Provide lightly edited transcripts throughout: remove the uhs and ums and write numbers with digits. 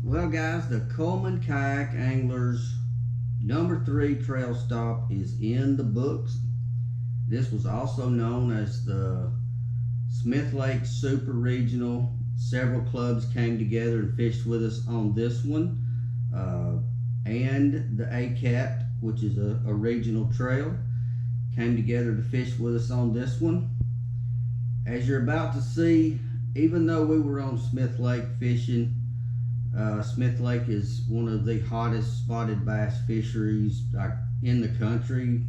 Well, guys, the Cullman Kayak Anglers #3 trail stop is in the books. This was also known as the Smith Lake Super Regional. Several clubs came together and fished with us on this one, and the ACAT, which is a regional trail, came together to fish with us on this one. As you're about to see, even though we were on Smith Lake fishing, Smith Lake is one of the hottest spotted bass fisheries in the country.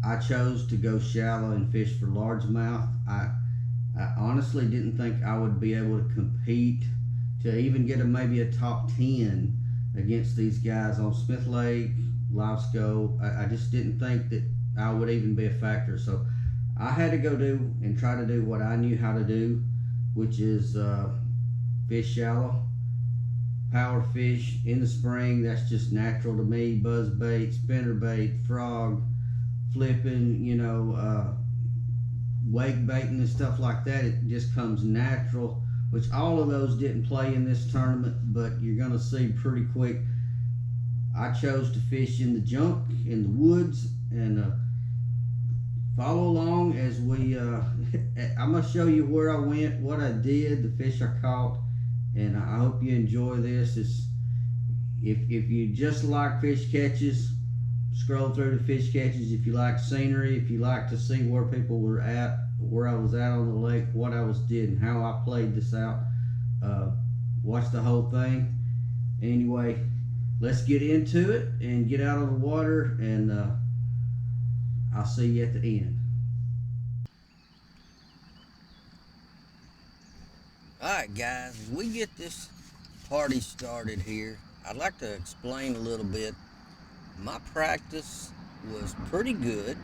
I chose to go shallow and fish for largemouth. I honestly didn't think I would be able to compete to even get maybe a top 10 against these guys on Smith Lake, Live Scope. I just didn't think that I would even be a factor. So I had to go do and try to do what I knew how to do, which is fish shallow, power fish in the spring. That's just natural to me. Buzz bait, spinner bait, frog, flipping, wake baiting and stuff like that. It just comes natural, which all of those didn't play in this tournament, but you're going to see pretty quick. I chose to fish in the junk, in the woods, and follow along as we I'm going to show you where I went, what I did, the fish I caught, and I hope you enjoy this. If you just like fish catches, scroll through the fish catches. If you like scenery, if you like to see where people were at, where I was at on the lake, what I was did, and how I played this out, watch the whole thing. Anyway, let's get into it and get out of the water, and I'll see you at the end. Alright guys, as we get this party started here, I'd like to explain a little bit. My practice was pretty good.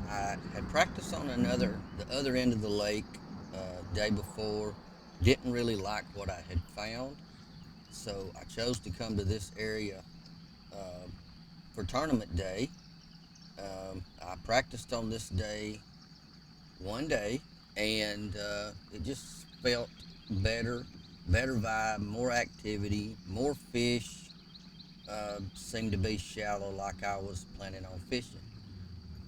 I had practiced on the other end of the lake day before. Didn't really like what I had found, so I chose to come to this area for tournament day. I practiced on this day one day, and it just felt better vibe, more activity, more fish. Seemed to be shallow like I was planning on fishing.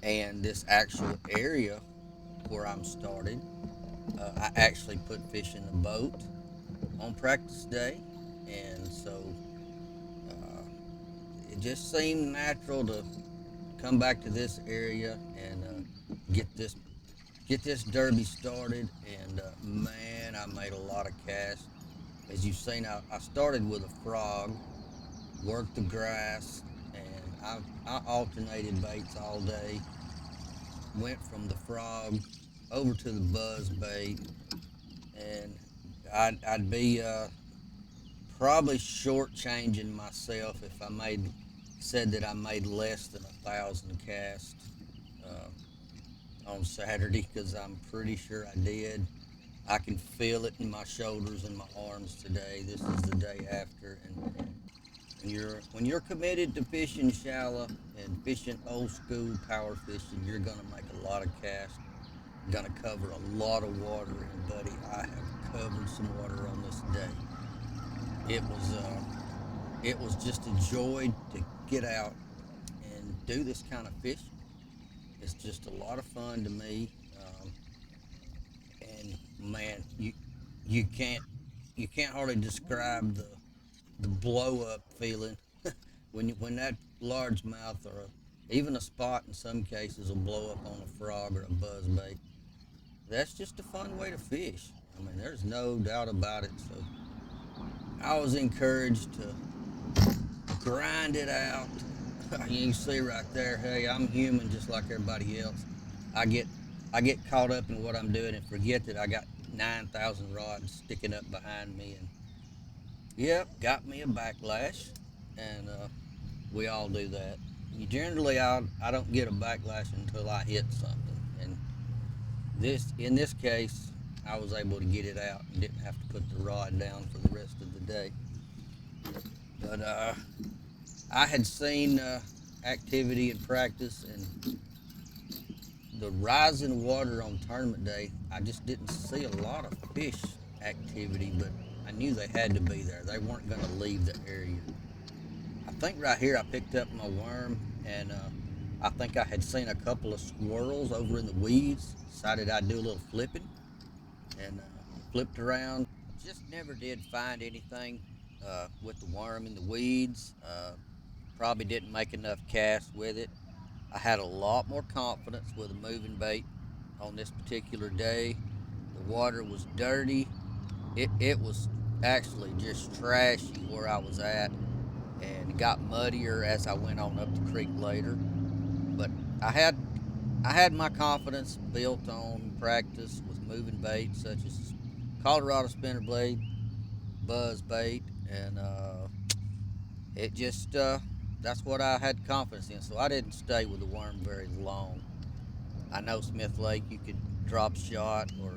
And this actual area where I'm started, I actually put fish in the boat on practice day, and so it just seemed natural to come back to this area and get this derby started. And man, I made a lot of casts. As you've seen, I started with a frog, worked the grass, and I alternated baits all day. Went from the frog over to the buzz bait, and I'd be probably shortchanging myself if I said that I made less than 1,000 casts on Saturday, because I'm pretty sure I did. I can feel it in my shoulders and my arms today. This is the day after, and when you're committed to fishing shallow and fishing old school power fishing, you're gonna make a lot of casts. You're gonna cover a lot of water, and buddy, I have covered some water on this day. It was just a joy to get out and do this kind of fishing. It's just a lot of fun to me, and man, you can't hardly describe the blow up feeling when that largemouth or even a spot in some cases will blow up on a frog or a buzz bait. That's just a fun way to fish. I mean, there's no doubt about it. So I was encouraged to grind it out. You can see right there, hey, I'm human just like everybody else. I get caught up in what I'm doing and forget that I got 9,000 rods sticking up behind me, and yep, got me a backlash, and we all do that. I don't get a backlash until I hit something, and in this case, I was able to get it out and didn't have to put the rod down for the rest of the day. But I had seen activity and practice, and the rising water on tournament day, I just didn't see a lot of fish activity, but I knew they had to be there. They weren't going to leave the area. I think right here I picked up my worm, and I think I had seen a couple of squirrels over in the weeds. Decided I'd do a little flipping, and flipped around. Just never did find anything with the worm in the weeds. Probably didn't make enough casts with it. I had a lot more confidence with a moving bait on this particular day. The water was dirty. It was actually just trashy where I was at, and it got muddier as I went on up the creek later. But I had I had my confidence built on practice with moving bait such as Colorado spinner blade, buzz bait, and it just that's what I had confidence in. So I didn't stay with the worm very long. I know Smith Lake you could drop shot or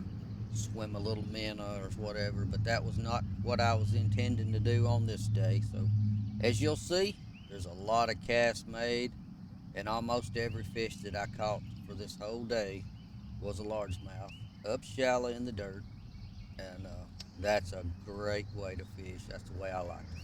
swim a little minnow or whatever, but that was not what I was intending to do on this day. So as you'll see, there's a lot of casts made, and almost every fish that I caught for this whole day was a largemouth up shallow in the dirt, and that's a great way to fish. That's the way I like to fish.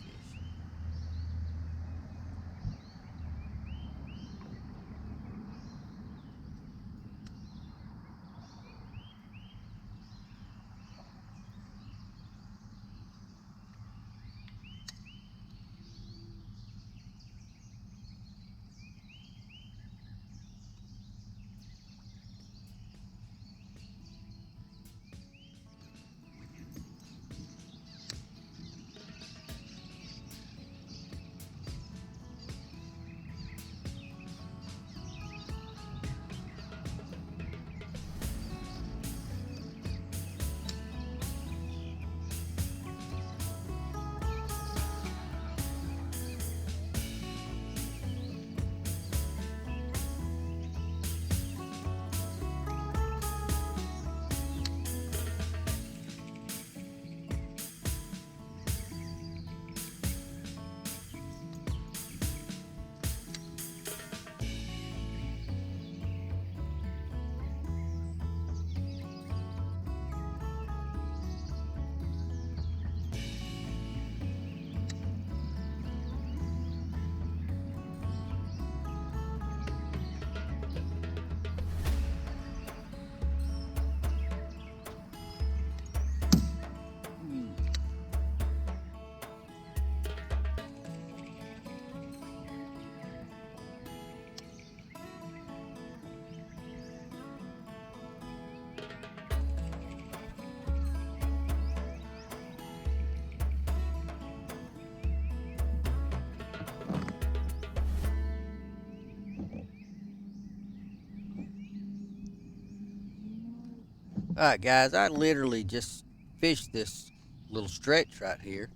All right, guys, I literally just fished this little stretch right here,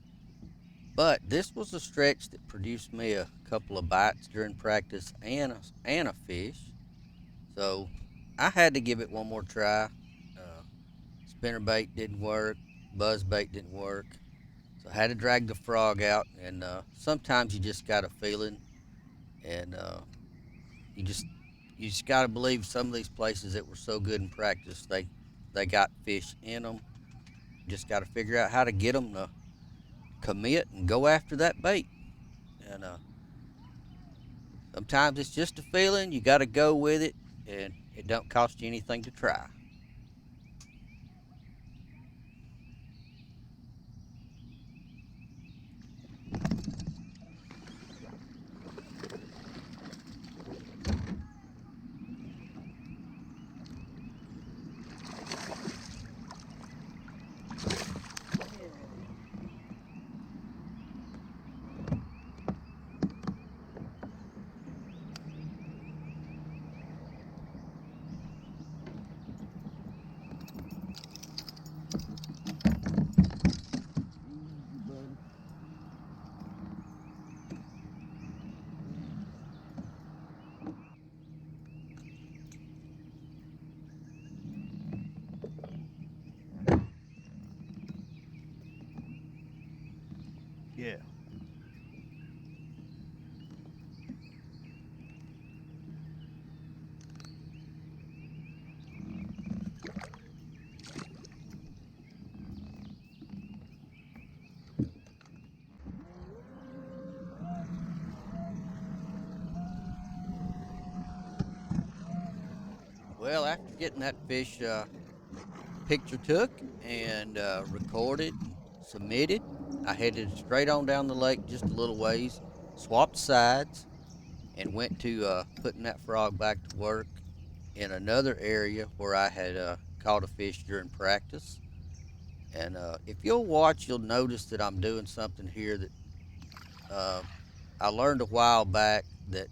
but this was a stretch that produced me a couple of bites during practice and a fish. So I had to give it one more try. Spinner bait didn't work, buzz bait didn't work, so I had to drag the frog out. And sometimes you just got a feeling, and you just you just got to believe some of these places that were so good in practice they got fish in them. Just got to figure out how to get them to commit and go after that bait. And sometimes it's just a feeling. You got to go with it, and it don't cost you anything to try. Yeah. Well, after getting that fish picture took and recorded and submitted, I headed straight on down the lake just a little ways, swapped sides, and went to putting that frog back to work in another area where I had caught a fish during practice. And if you'll watch, you'll notice that I'm doing something here that uh, I learned a while back, that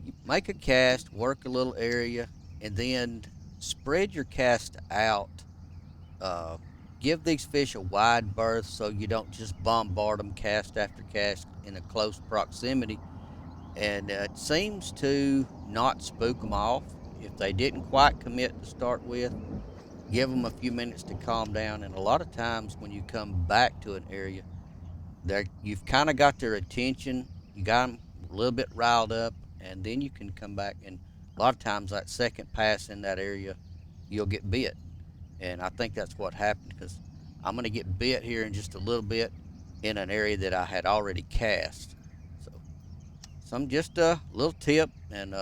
you make a cast, work a little area, and then spread your cast out. Uh, Give these fish a wide berth so you don't just bombard them cast after cast in a close proximity. And it seems to not spook them off. If they didn't quite commit to start with, give them a few minutes to calm down. And a lot of times when you come back to an area, you've kind of got their attention, you got them a little bit riled up, and then you can come back. And a lot of times that second pass in that area, you'll get bit. And I think that's what happened, because I'm going to get bit here in just a little bit in an area that I had already cast. So some just a little tip, and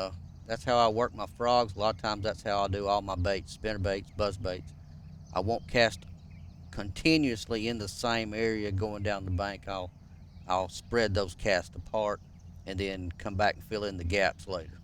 that's how I work my frogs. A lot of times that's how I do all my baits, spinner baits, buzz baits. I won't cast continuously in the same area going down the bank. I'll spread those casts apart and then come back and fill in the gaps later.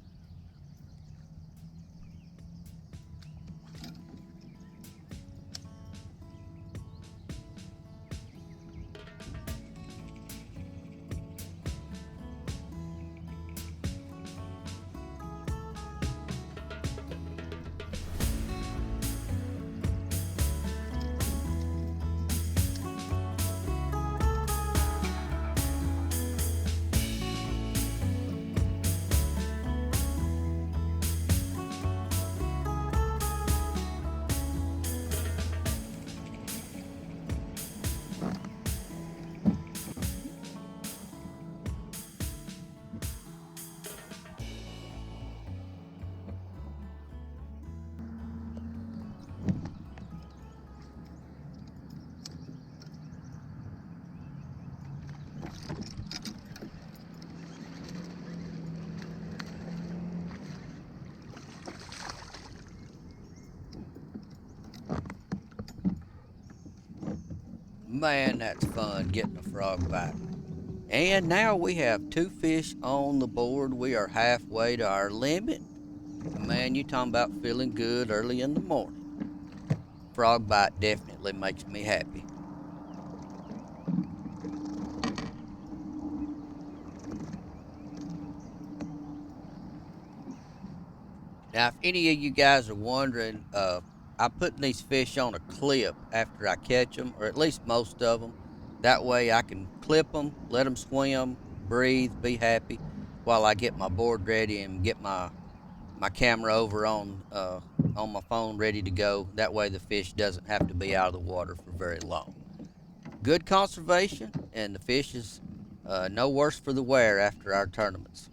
Man, that's fun getting a frog bite. And now we have two fish on the board. We are halfway to our limit. Man, you talking about feeling good early in the morning. Frog bite definitely makes me happy. Now, if any of you guys are wondering, I'm putting these fish on a clip after I catch them, or at least most of them. That way I can clip them, let them swim, breathe, be happy, while I get my board ready and get my camera over on my phone ready to go. That way the fish doesn't have to be out of the water for very long. Good conservation, and the fish is no worse for the wear after our tournaments.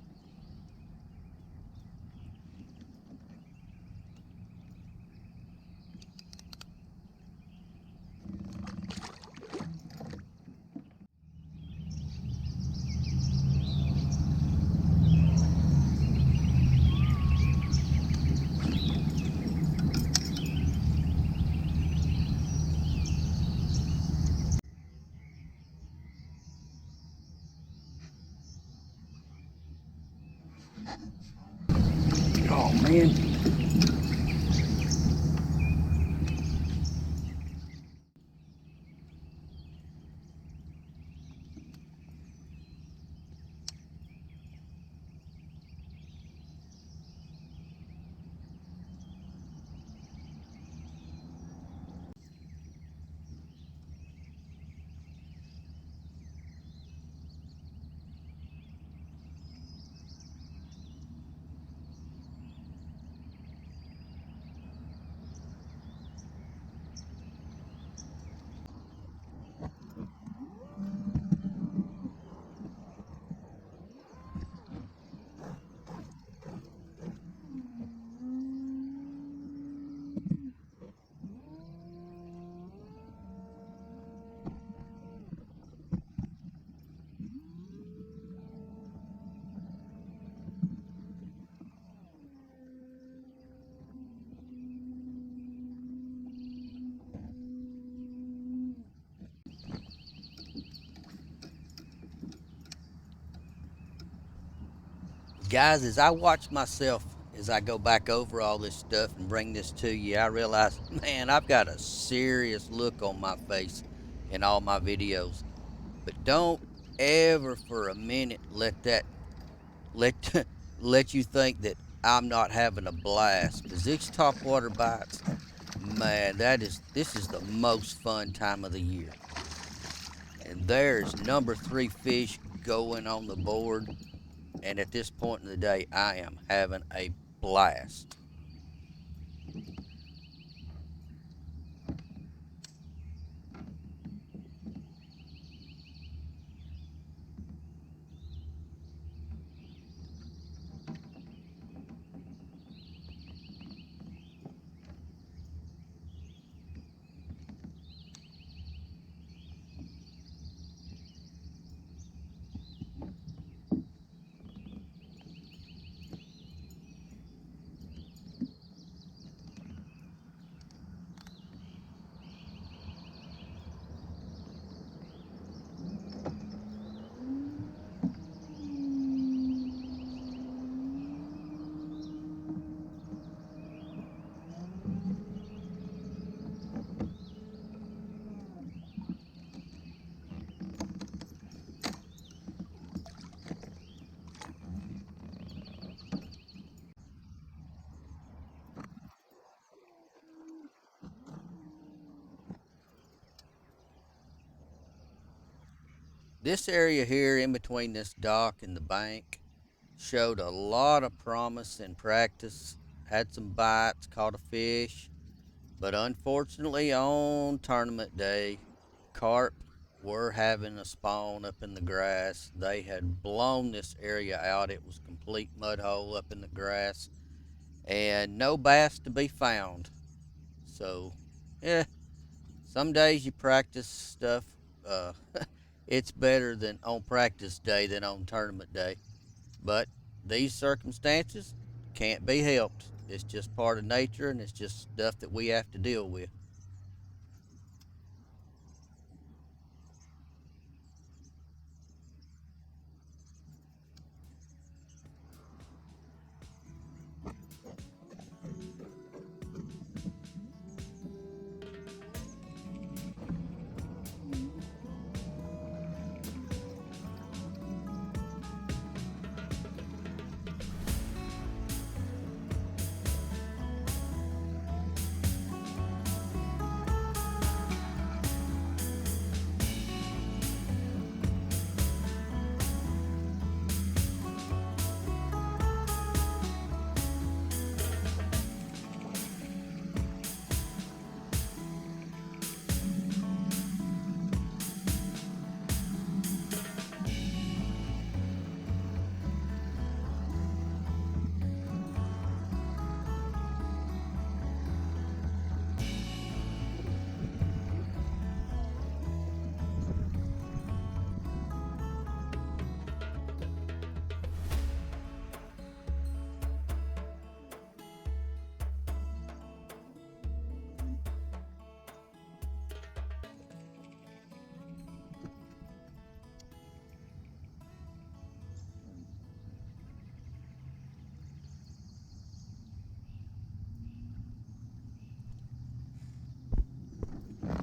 Oh man. Guys, as I watch myself as I go back over all this stuff and bring this to you, I realize, man, I've got a serious look on my face in all my videos. But don't ever for a minute let let you think that I'm not having a blast. Cause these topwater bites, man, this is the most fun time of the year. And there's number 3 fish going on the board. And at this point in the day, I am having a blast. This area here in between this dock and the bank showed a lot of promise in practice. Had some bites, caught a fish, but unfortunately on tournament day, carp were having a spawn up in the grass. They had blown this area out. It was complete mud hole up in the grass and no bass to be found. So, yeah, some days you practice stuff. Uh, it's better than on practice day than on tournament day. But these circumstances can't be helped. It's just part of nature and it's just stuff that we have to deal with.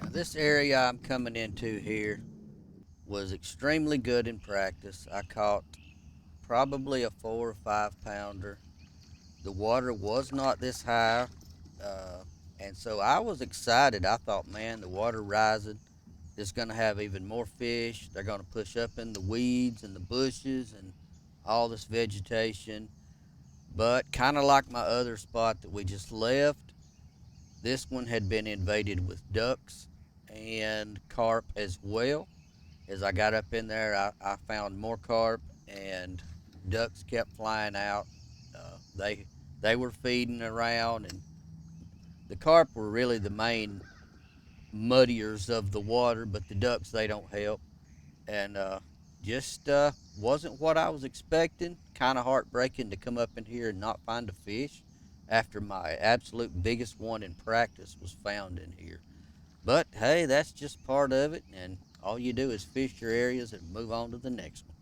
Now, this area I'm coming into here was extremely good in practice. I caught probably a 4 or 5 pounder. The water was not this high, uh, and so I was excited. I thought, man, the water rising is going to have even more fish. They're going to push up in the weeds and the bushes and all this vegetation. But kind of like my other spot that we just left, this one had been invaded with ducks and carp as well. As I got up in there, I found more carp and ducks kept flying out. They were feeding around, and the carp were really the main muddiers of the water, but the ducks they don't help. And just wasn't what I was expecting. Kind of heartbreaking to come up in here and not find a fish after my absolute biggest one in practice was found in here. But hey, that's just part of it, and all you do is fish your areas and move on to the next one.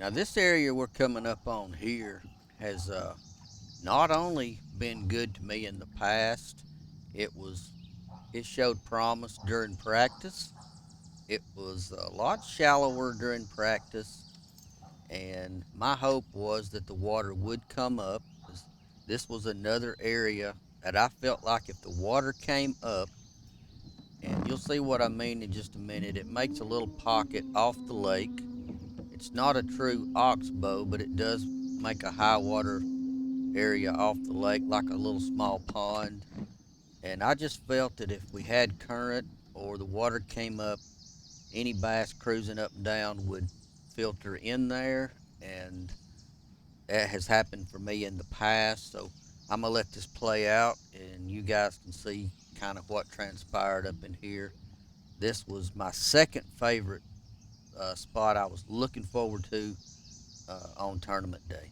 Now this area we're coming up on here has not only been good to me in the past, it was it showed promise during practice. It was a lot shallower during practice, and my hope was that the water would come up. This was another area that I felt like if the water came up, and you'll see what I mean in just a minute, it makes a little pocket off the lake. It's not a true oxbow, but it does make a high water area off the lake like a little small pond. And I just felt that if we had current or the water came up, any bass cruising up and down would filter in there, and that has happened for me in the past. So I'm gonna let this play out, and you guys can see kind of what transpired up in here. This was my second favorite spot I was looking forward to on tournament day.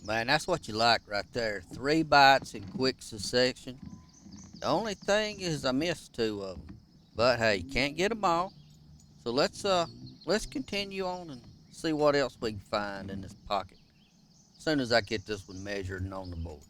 Man, that's what you like right there. Three bites in quick succession. The only thing is I missed two of them. But hey, can't get them all. So let's continue on and see what else we can find in this pocket. As soon as I get this one measured and on the board.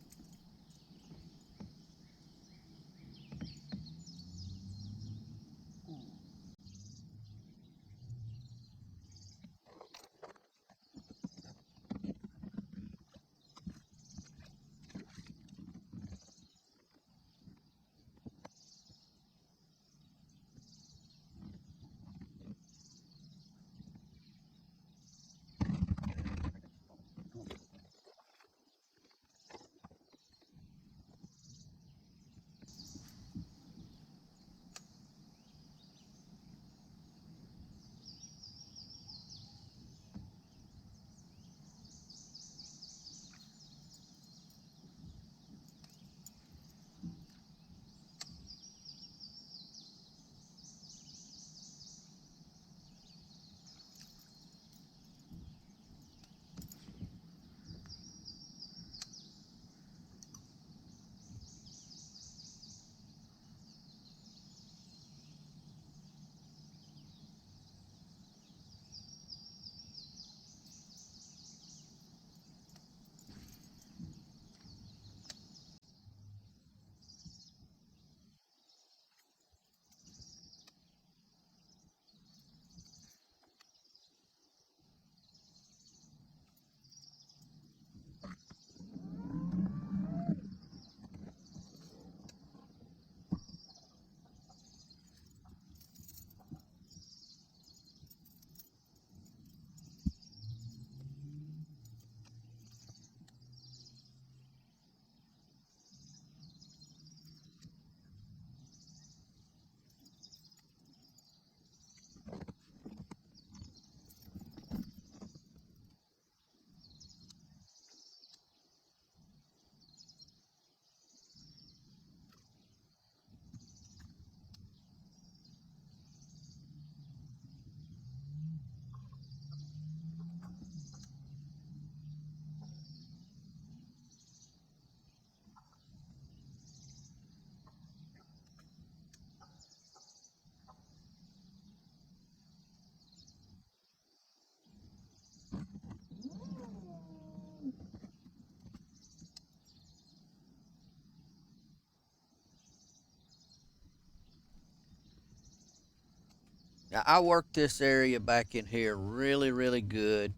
Now I worked this area back in here really, really good,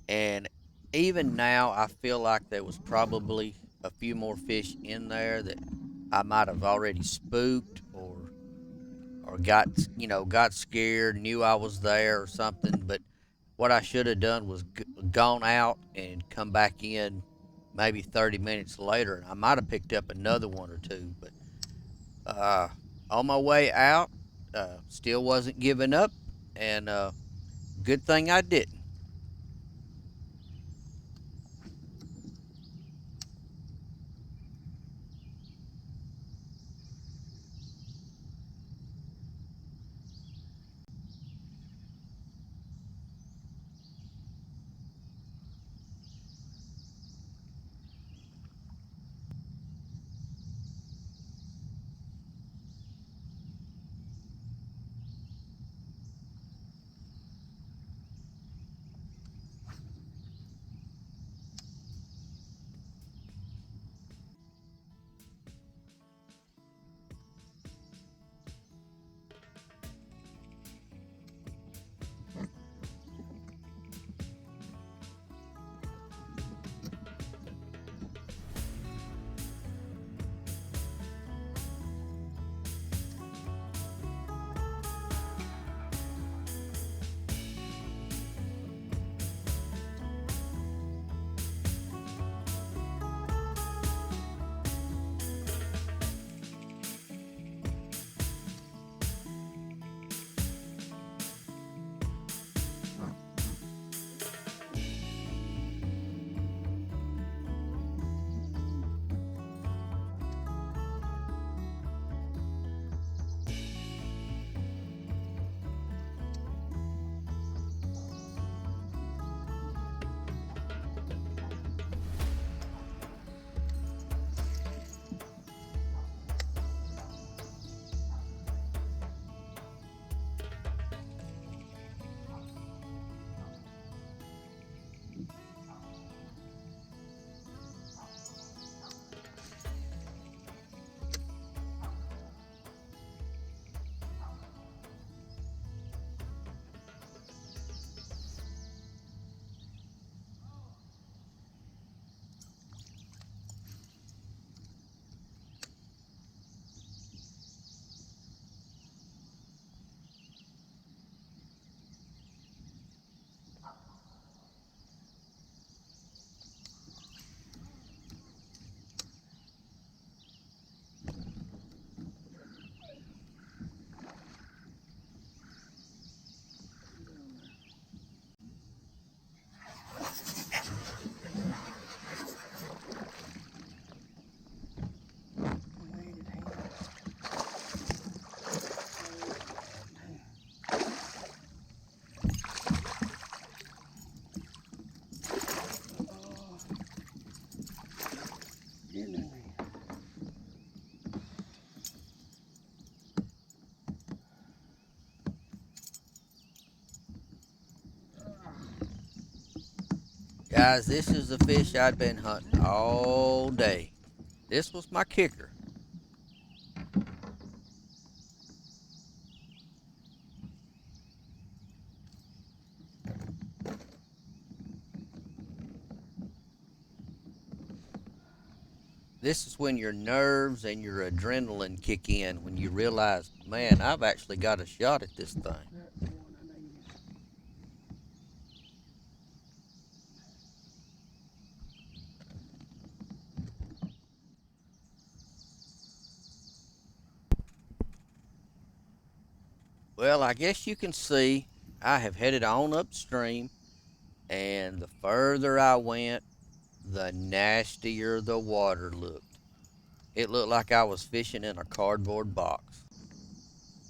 and even now I feel like there was probably a few more fish in there that I might have already spooked or got got scared, knew I was there or something. But what I should have done was gone out and come back in maybe 30 minutes later, and I might have picked up another one or two. But uh, on my way out, still wasn't giving up, and good thing I didn't. Guys, this is the fish I'd been hunting all day. This was my kicker. This is when your nerves and your adrenaline kick in when you realize, man, I've actually got a shot at this thing. Well, I guess you can see I have headed on upstream, and the further I went, the nastier the water looked. It looked like I was fishing in a cardboard box.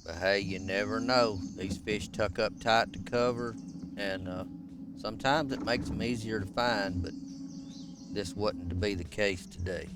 But hey, you never know. These fish tuck up tight to cover, and sometimes it makes them easier to find, but this wasn't to be the case today.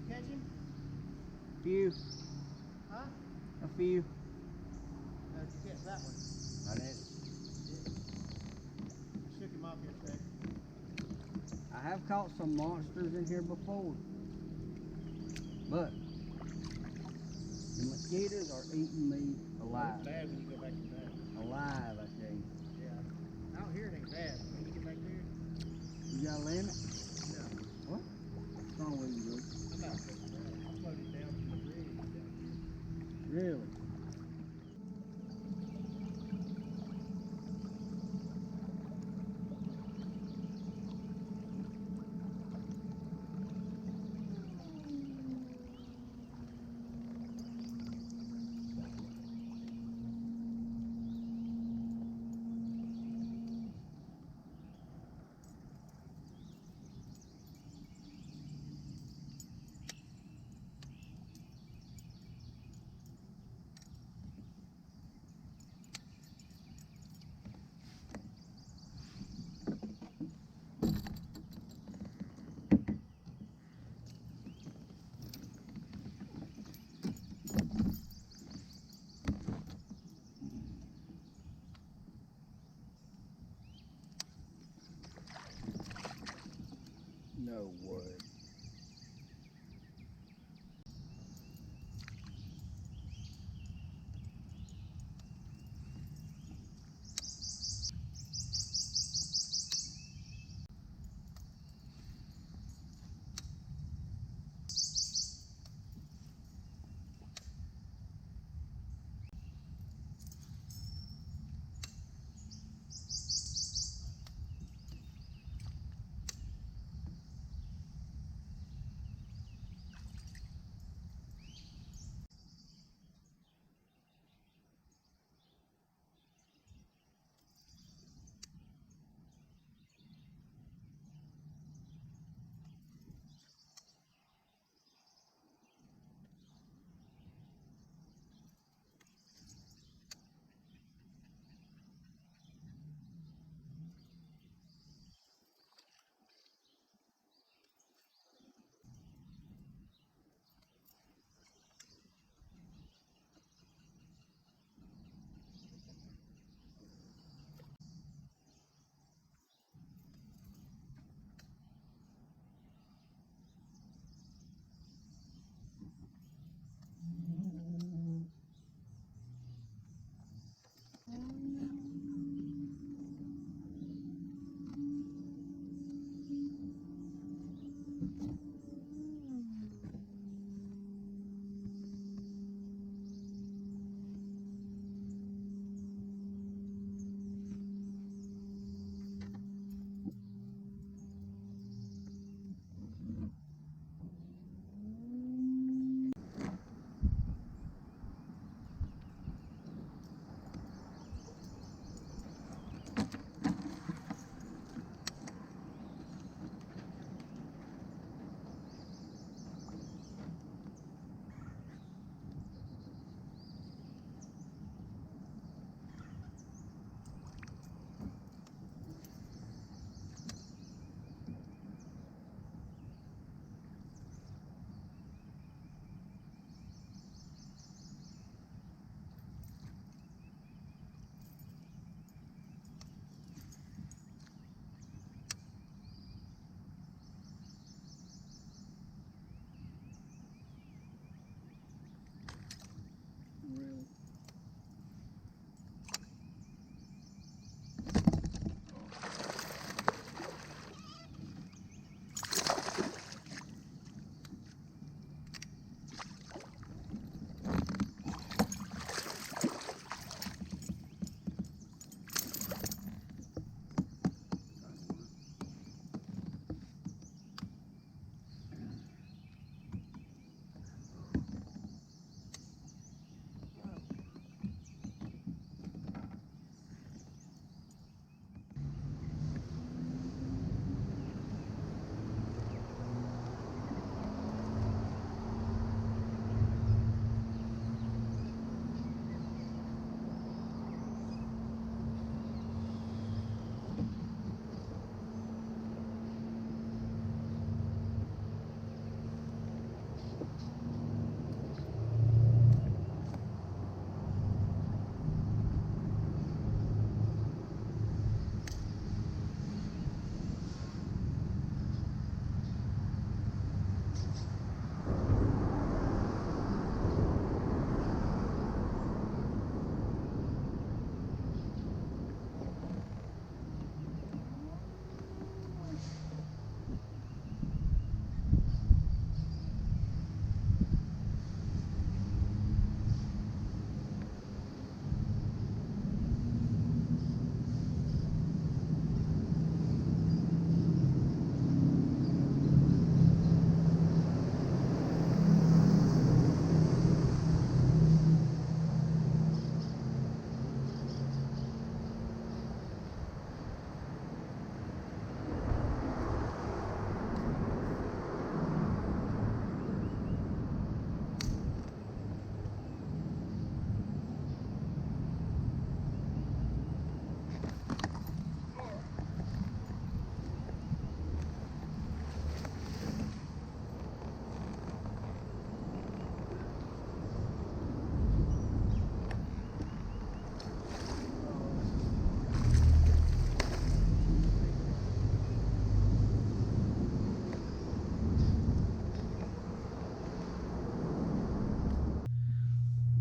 Catch him? Few. Huh? A few. No, did you catch that one? I did. I shook him off yesterday. I have caught some monsters in here before, but the mosquitoes are eating me alive. It's bad when you go back to that. Alive, I tell you. Yeah. Out here it ain't bad. When you get back there, You got a limit? no. What? What's wrong with you, Luke? I'm not fixing that. I floated down from the bridge down here. Really?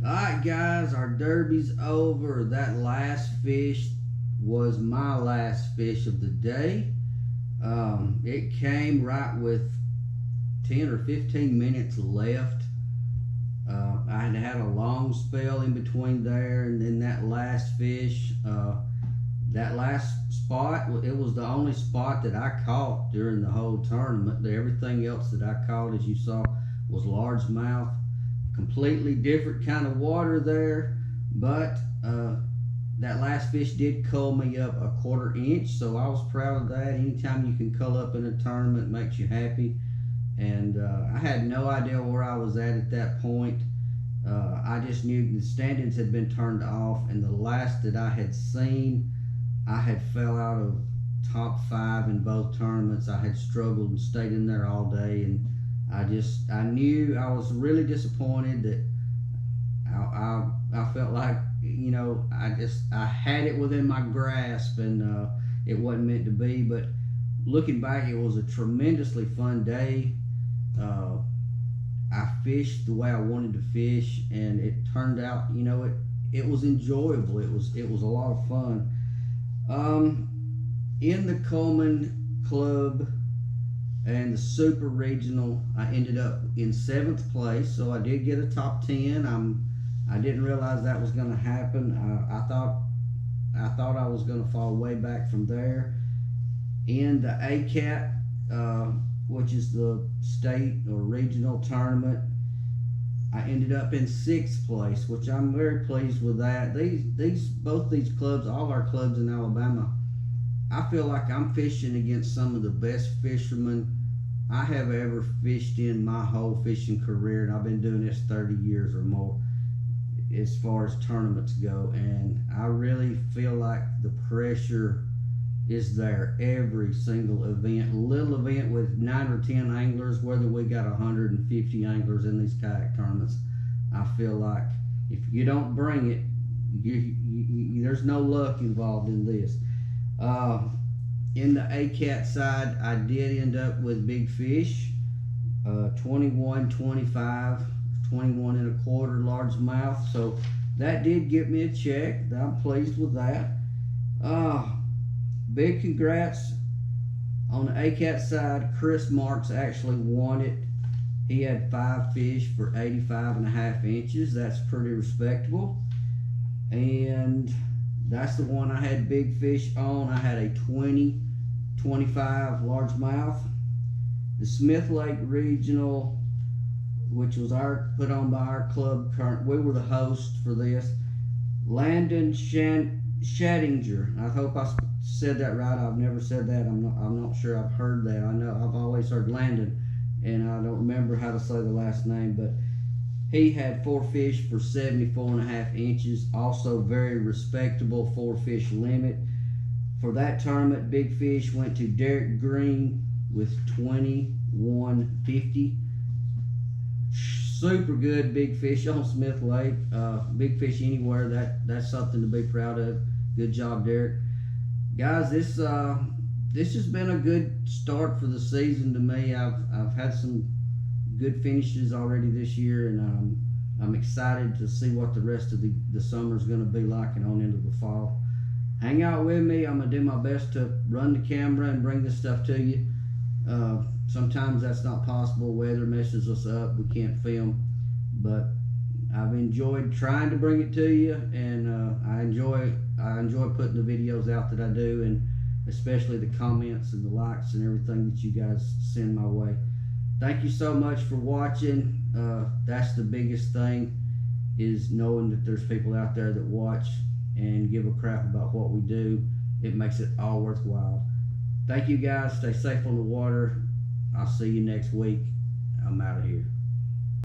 Alright guys, our derby's over. That last fish was my last fish of the day. It came right with 10 or 15 minutes left. I had had a long spell in between there, and then that last fish, that last spot, it was the only spot that I caught during the whole tournament. Everything else that I caught, as you saw, was largemouth. Completely different kind of water there, but that last fish did cull me up a 1/4 inch, so I was proud of that. Anytime you can cull up in a tournament makes you happy. And I had no idea where I was at that point. I just knew the standings had been turned off, and the last that I had seen, I had fell out of top 5 in both tournaments. I had struggled and stayed in there all day, and I knew I was really disappointed that I felt like, you know, I had it within my grasp, and it wasn't meant to be. But looking back, it was a tremendously fun day. I fished the way I wanted to fish, and it turned out, you know, it was enjoyable. It was a lot of fun. In the Cullman Club and the Super Regional, I ended up in 7th place, so I did get a top 10. I didn't realize that was going to happen. I thought I was going to fall way back from there. In the ACAT, which is the state or regional tournament, I ended up in 6th place, which I'm very pleased with that. Both these clubs, all our clubs in Alabama, I feel like I'm fishing against some of the best fishermen I have ever fished in my whole fishing career, and I've been doing this 30 years or more as far as tournaments go. And I really feel like the pressure is there every single event. A little event with 9 or 10 anglers, whether we got 150 anglers in these kayak tournaments, I feel like if you don't bring it, there's no luck involved in this. In the ACAT side, I did end up with big fish, 21, 25, 21 and a quarter largemouth. So that did get me a check. I'm pleased with that. Big congrats on the ACAT side. Chris Marks actually won it. He had 5 fish for 85.5 inches. That's pretty respectable. And that's the one I had big fish on. I had a 20, 25 largemouth. The Smith Lake Regional, which was put on by our club, we were the host for this. Landon Schattinger. I hope I said that right. I've never said that. I'm not sure I've heard that. I know I've always heard Landon, and I don't remember how to say the last name, but he had 4 fish for 74.5 inches. Also very respectable 4 fish limit. For that tournament, big fish went to Derek Green with 21.50. Super good big fish on Smith Lake. Big fish anywhere, that's something to be proud of. Good job, Derek. Guys, this has been a good start for the season to me. I've had some good finishes already this year, and I'm excited to see what the rest of the summer is going to be like and on into the fall. Hang out with me. I'm going to do my best to run the camera and bring this stuff to you. Sometimes that's not possible. Weather messes us up. We can't film, but I've enjoyed trying to bring it to you, and I enjoy putting the videos out that I do, and especially the comments and the likes and everything that you guys send my way. Thank you so much for watching. That's the biggest thing, is knowing that there's people out there that watch and give a crap about what we do. It makes it all worthwhile. Thank you guys. Stay safe on the water. I'll see you next week. I'm out of here.